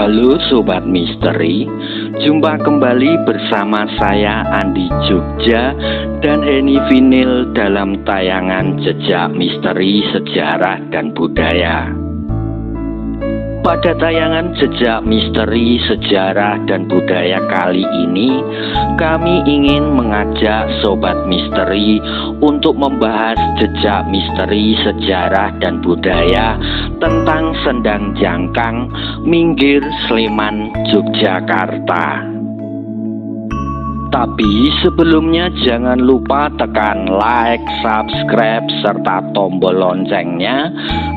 Halo Sobat Misteri, jumpa kembali bersama saya Andi Jogja dan Henny Vinil dalam tayangan Jejak Misteri Sejarah dan Budaya. Pada tayangan Jejak Misteri Sejarah dan Budaya kali ini, kami ingin mengajak Sobat Misteri untuk membahas jejak misteri sejarah dan budaya tentang Sendang Jangkang, Minggir, Sleman, Yogyakarta. Tapi sebelumnya jangan lupa tekan like, subscribe, serta tombol loncengnya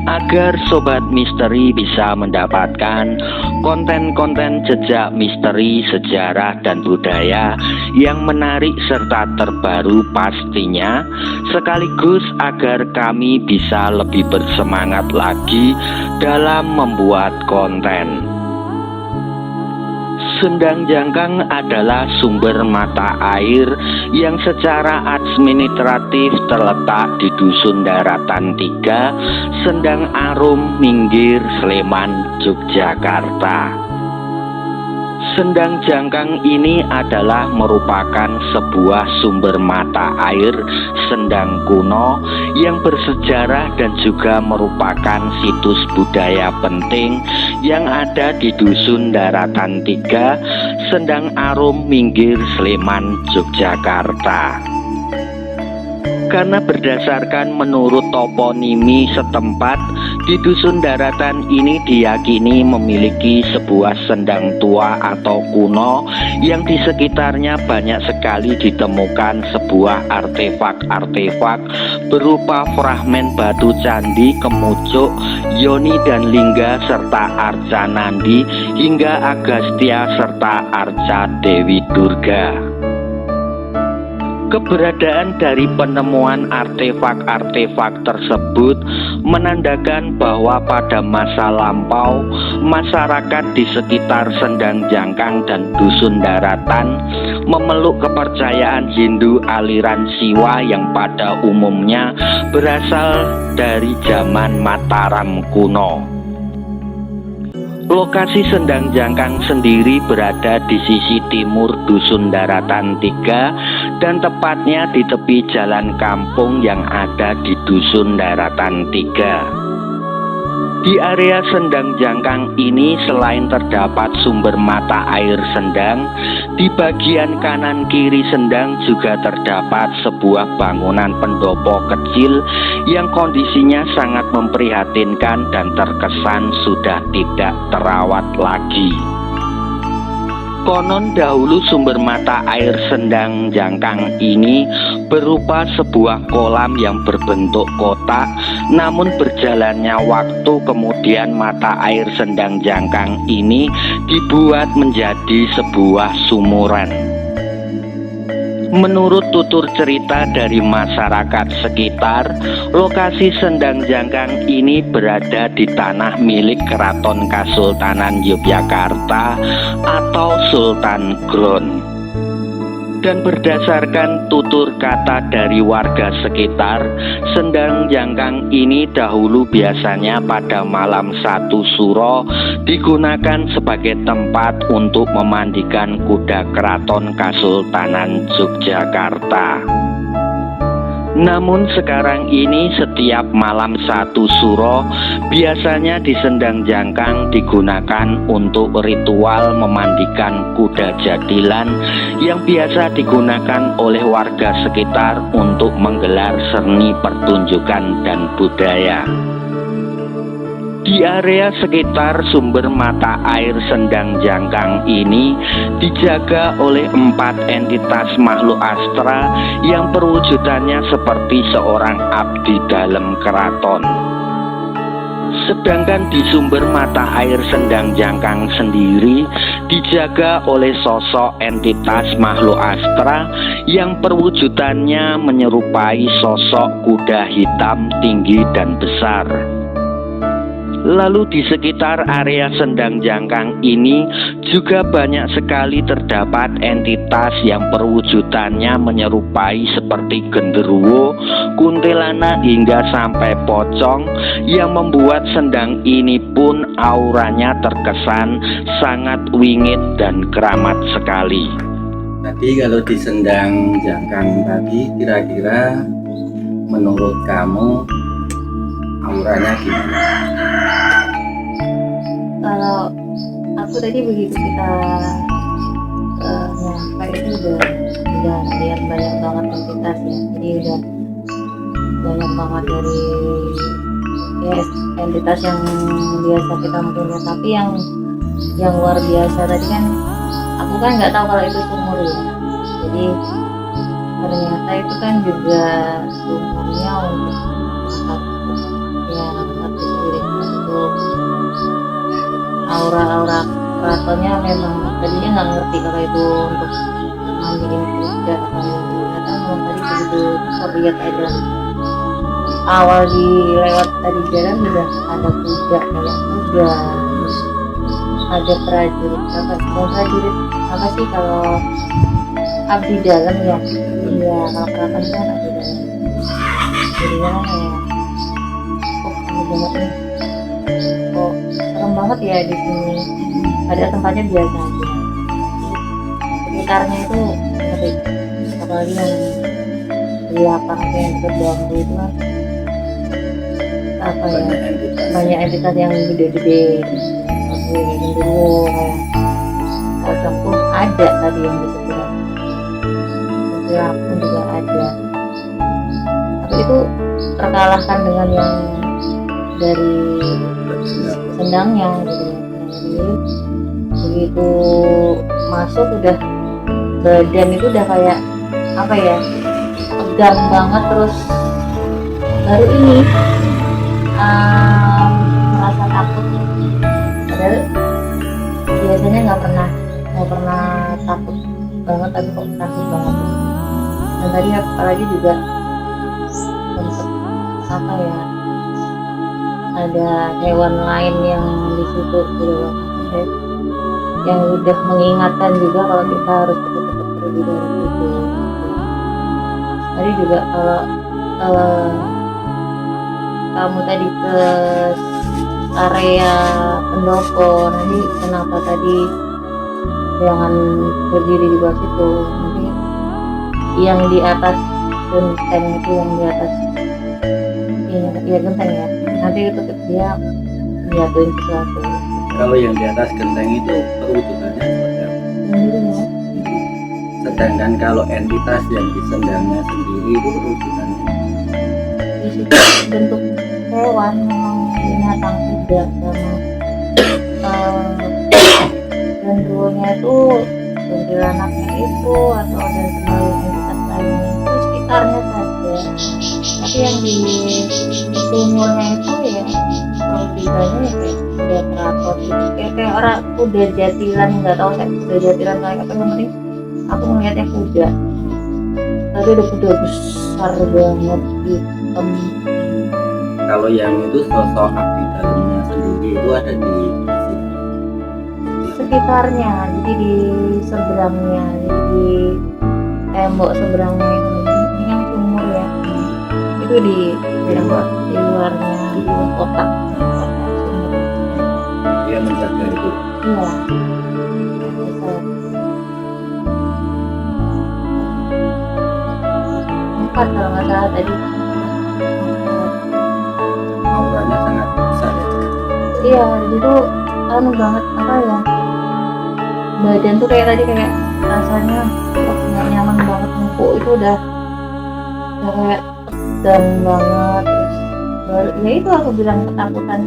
agar Sobat Misteri bisa mendapatkan konten-konten jejak misteri sejarah dan budaya yang menarik serta terbaru pastinya, sekaligus agar kami bisa lebih bersemangat lagi dalam membuat konten. Sendang Jangkang adalah sumber mata air yang secara administratif terletak di Dusun Daratan 3, Sendang Arum, Minggir, Sleman, Yogyakarta. Sendang Jangkang ini adalah merupakan sebuah sumber mata air Sendang kuno yang bersejarah dan juga merupakan situs budaya penting yang ada di Dusun Daratan 3, Sendang Arum, Minggir, Sleman, Yogyakarta. Karena berdasarkan menurut toponimi setempat, di Dusun Daratan ini diyakini memiliki sebuah sendang tua atau kuno yang di sekitarnya banyak sekali ditemukan sebuah artefak-artefak berupa fragmen batu candi, kemucuk, yoni dan lingga serta arca nandi hingga Agastya serta arca Dewi Durga. Keberadaan dari penemuan artefak-artefak tersebut menandakan bahwa pada masa lampau masyarakat di sekitar Sendang Jangkang dan Dusun Daratan memeluk kepercayaan Hindu aliran Siwa yang pada umumnya berasal dari zaman Mataram kuno. Lokasi Sendang Jangkang sendiri berada di sisi timur Dusun Daratan 3 dan tepatnya di tepi jalan kampung yang ada di Dusun Daratan 3. Di area Sendang Jangkang ini selain terdapat sumber mata air Sendang, di bagian kanan kiri Sendang juga terdapat sebuah bangunan pendopo kecil yang kondisinya sangat memprihatinkan dan terkesan sudah tidak terawat lagi. Konon dahulu sumber mata air Sendang Jangkang ini berupa sebuah kolam yang berbentuk kotak, namun berjalannya waktu kemudian mata air Sendang Jangkang ini dibuat menjadi sebuah sumuran. Menurut tutur cerita dari masyarakat sekitar, lokasi Sendang Jangkang ini berada di tanah milik Keraton Kasultanan Yogyakarta atau Sultan Gron. Dan berdasarkan tutur kata dari warga sekitar, Sendang Jangkang ini dahulu biasanya pada malam 1 Suro digunakan sebagai tempat untuk memandikan kuda Keraton Kasultanan Yogyakarta. Namun sekarang ini setiap malam 1 Suro biasanya di Sendang Jangkang digunakan untuk ritual memandikan kuda jadilan yang biasa digunakan oleh warga sekitar untuk menggelar seni pertunjukan dan budaya. Di area sekitar sumber mata air Sendang Jangkang ini dijaga oleh 4 entitas makhluk astral yang perwujudannya seperti seorang abdi dalam keraton. Sedangkan di sumber mata air Sendang Jangkang sendiri dijaga oleh sosok entitas makhluk astral yang perwujudannya menyerupai sosok kuda hitam tinggi dan besar. Lalu di sekitar area Sendang Jangkang ini juga banyak sekali terdapat entitas yang perwujudannya menyerupai seperti genderuwo, kuntilanak hingga sampai pocong, yang membuat Sendang ini pun auranya terkesan sangat wingit dan keramat sekali. Tadi kalau di Sendang Jangkang tadi kira-kira menurut kamu auranya gimana? Kalau aku tadi begitu kita nyampe itu udah lihat banyak banget entitas ya, jadi udah banyak banget dari ya, entitas yang biasa kita mungkin lihat, tapi yang luar biasa tadi kan aku kan nggak tahu kalau itu sumur ya, jadi ternyata itu kan juga sumurnya untuk ya ngerti sendiri untuk aura-aura keratonnya. Memang tadinya nggak ngerti kalau itu untuk mandiin kuda atau ternyata memang tadi begitu terlihat aja awal di lewat tadi jalan sudah ada kuda, banyak kuda, terus ada prajurit apa sih kalau abdi dalam ya, iya kalau keraton itu kan abdi dalam, jadinya kayak ini banget nih, kok serem banget ya di sini, padahal tempatnya biasa aja, sekitarnya itu ngeri, apalagi yang di lapang yang dekat bambu itu kan apa ya, banyak entitas yang gede-gede, kayak genderuwo, kayak pocong pun ada tadi yang di sebelah, sebelah pun juga ada, tapi itu terkalahkan dengan yang dari Sendangnya gitu ya. Jadi begitu masuk udah badan itu udah kayak apa ya, tegang banget, terus baru ini merasa takut, padahal biasanya nggak pernah takut banget, tapi kok takut banget. Dan tadi apalagi juga sempet apa ya, ada hewan lain yang di situ gitu, yang udah mengingatkan juga kalau kita harus cepat-cepat pergi dari situ. Tadi juga kalau kamu tadi ke area pendopo, nanti kenapa tadi jangan berdiri di bawah situ, nanti yang di atas genteng itu, yang di atas iya genteng ya, nanti itu dia jatuhin sesuatu. Kalau yang di atas genteng itu perwujudannya seperti apa? Ya. Sedangkan kalau entitas yang di Sendangnya sendiri itu perwujudannya Di situ bentuk hewan, memang binatang tidak, sama genderuwonya itu, kuntilanaknya itu, atau dan sebagai entitas lainnya itu sekitarnya saja, tapi yang di sumurnya itu ya perwujudannya ya kayak kuda keraton gitu, kayak orang kuda jatilan, nggak tahu saya kuda jatilan kayak apa, yang penting aku melihatnya kuda, tadi ada kuda besar banget hitam. kalau yang itu sosok abdi dalamnya sendiri itu ada di sekitarnya, jadi di seberangnya, jadi di tembok seberangnya ini yang sumur ya, itu di luarnya, di kotak sumur. dia menjaga itu. Iya, empat kalau nggak salah tadi. Auranya sangat besar ya. Iya, itu anu banget apa ya, badan tuh kayak tadi kayak rasanya nggak nyaman banget, empuk itu udah kayak tegang banget, terus baru ya itu aku bilang ketakutan,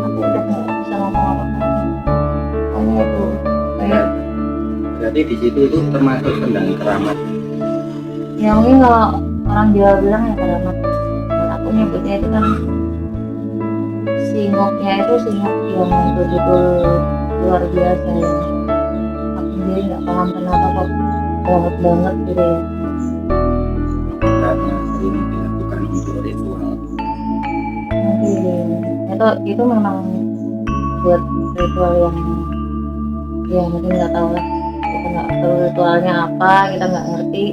aku udah nggak bisa ngomong apa-apa, pokoknya itu kayak Berarti di situ itu termasuk Sendang keramat. ya mungkin kalau orang Jawa bilang ya keramat, dan aku nyebutnya itu kan singoknya itu singok yang betul-betul luar biasa ya, aku sendiri nggak paham kenapa kok banget gitu ya. Karena sering dilakukan untuk ritual. Mungkin itu memang buat ritual yang ya mungkin nggak tahu lah, kita nggak tahu ritualnya apa, kita nggak ngerti,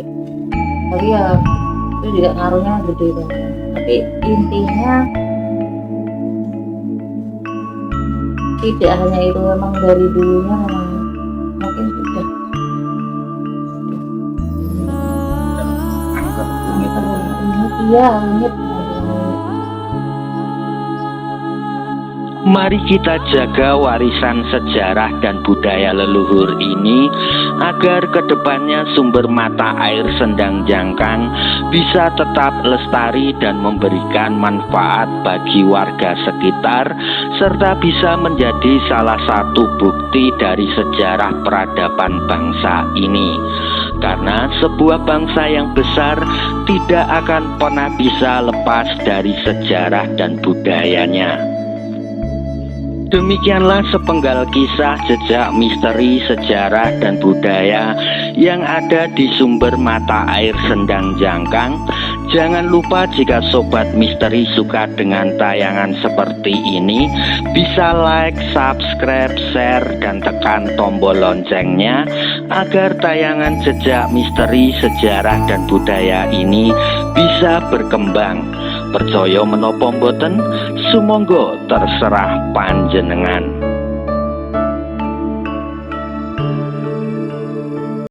tapi ya itu juga ngaruhnya gede banget. Tapi intinya tidak hanya itu, memang dari dulunya memang mungkin sudah Anggap rumit. iya rumit. Mari kita jaga warisan sejarah dan budaya leluhur ini agar kedepannya sumber mata air Sendang Jangkang bisa tetap lestari dan memberikan manfaat bagi warga sekitar, serta bisa menjadi salah satu bukti dari sejarah peradaban bangsa ini. Karena sebuah bangsa yang besar tidak akan pernah bisa lepas dari sejarah dan budayanya. Demikianlah sepenggal kisah jejak misteri sejarah dan budaya yang ada di sumber mata air Sendang Jangkang. Jangan lupa jika Sobat Misteri suka dengan tayangan seperti ini, bisa like, subscribe, share, dan tekan tombol loncengnya agar tayangan jejak misteri sejarah dan budaya ini bisa berkembang. Percaya menapa mboten, sumangga terserah panjenengan.